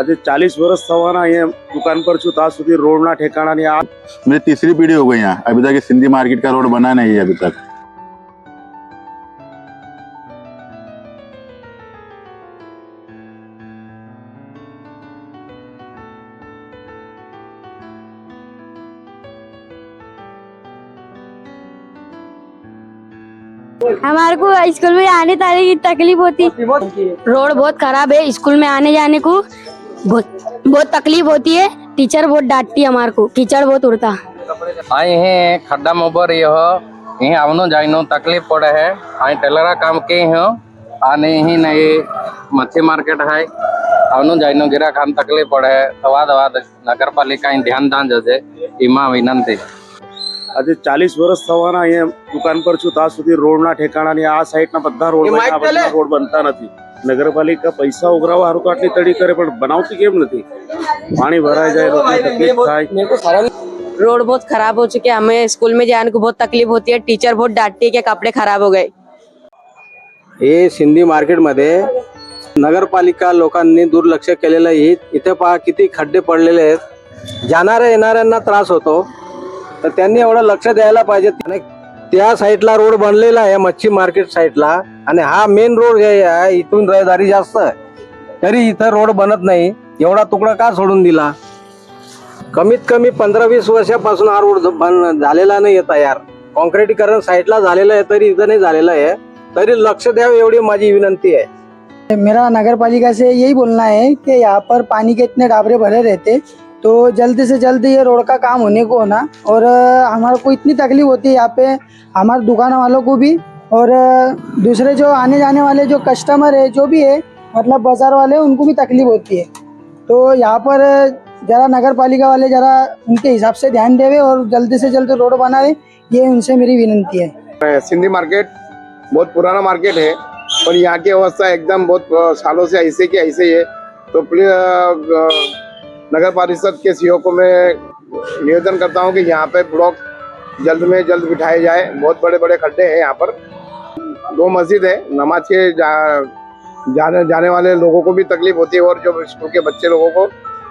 આજે 40 વર્ષ થવાના અહીંયા दुकान पर છું ત્યાં સુધી રોડના ઠેકાણાની આ मेरी तीसरी पीढ़ी हो गई यहाँ। अभी तक ये सिंधी मार्केट का रोड बना नहीं है अभी तक। हमारे को स्कूल में आने जाने की तकलीफ होती। रोड बहुत खराब है, स्कूल में आने जाने को बहुत तकलीफ होती है। टीचर बहुत डांटती है हमारे को, कीचड़ बहुत उड़ता। आई है खड्डा मोबर यह आवनो जाइनो तकलीफ पड़े है। आई टेलरा काम के हो आने ही नहीं मच्छी मार्केट है आवनो जाइनो गिरा खान तकलीफ पड़े है। वाद नगर पालिका ध्यान दान जजे इमा विनंती। આજે 40 વર્ષ થવાના અહીંયા દુકાન પર છું ત્યાં સુધી રોડના ઠેકાણાની આ સાઈડના બધા રોડ બન્યા, આ બધા રોડ બનતા નથી। નગરપાલિકા પૈસા ઉઘરાવવા હારું તો આટલી તડી કરે પણ બનાવતી કેમ નથી? પાણી ભરાઈ જાય, લોકોને તકલીફ થાય। रोड बहुत खराब हो चुके हैं, हमें स्कूल में जाने को बहुत तकलीफ होती है। टीचर बहुत डांटती है कि कपड़े खराब हो गए। हे सिंधी मार्केटमध्ये नगरपालिका लोकांनी दुर्लक्ष केलेलं आहे। इथे पहा किती खड्डे पडलेले आहेत, जाणाऱ्या येणाऱ्यांना त्रास होतो, तर त्यांनी एवढं लक्ष द्यायला पाहिजे। त्या साईडला रोड बनलेला आहे मच्छी मार्केट साईडला, आणि हा मेन रोड जे आहे इथून रहदारी जास्त आहे, तरी इथं रोड बनत नाही। एवढा तुकडा का सोडून दिला? कमीत कमी 15-20 वर्षापासून हा रोड झालेला नाही तयार। कॉन्क्रीटीकरण साईडला झालेलं आहे तरी इथं नाही झालेलं आहे, तरी लक्ष द्यावे एवढी माझी विनंती है। मेरा नगर पालिका से यही बोलना है कि यहाँ पर पानी के इतने डाबरे भरे रहते, तो जल्दी से जल्द ये रोड का काम होने को होना। और हमारे को इतनी तकलीफ होती है यहाँ पे, हमारे दुकान वालों को भी और दूसरे जो आने जाने वाले जो कस्टमर है जो भी है मतलब बाजार वाले, उनको भी तकलीफ होती है। तो यहाँ पर जरा नगर पालिका वाले जरा उनके हिसाब से ध्यान देवे और जल्दी से जल्द रोड बनावे, ये उनसे मेरी विनंती है। सिंधी मार्केट बहुत पुराना मार्केट है, पर यहाँ की अवस्था एकदम बहुत सालों से ऐसे की ऐसे ही है। तो प्लीज नगर परिषद के सीईओ को मैं निवेदन करता हूँ कि यहाँ पे ब्लॉक जल्द में जल्द बिठाए जाए। बहुत बड़े बड़े खड्डे हैं यहाँ पर। 2 मस्जिद है, नमाज के जाने वाले लोगों को भी तकलीफ होती है, और जो स्कूल के बच्चे लोगों को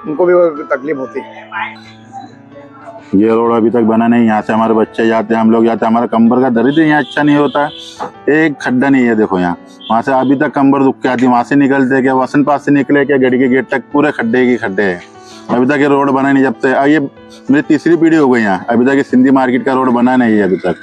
उनको भी तकलीफ होती है। ये रोड अभी तक बना नहीं। यहाँ से हमारे बच्चे जाते हैं, हम लोग जाते हैं, हमारा कंबर का दर्द यहाँ अच्छा नहीं होता है। एक खड्डा नहीं है, देखो यहाँ वहाँ से अभी तक कंबर दुख के आती है। वहाँ से निकलते क्या वसंत पास से निकले क्या गड़ी के गेट तक पूरे खड्डे ही खड्डे है। अभी तक ये रोड बना नहीं। जब से ये मेरी तीसरी पीढ़ी हो गई यहाँ, अभी तक ये सिंधी मार्केट का रोड बना नहीं है अभी तक।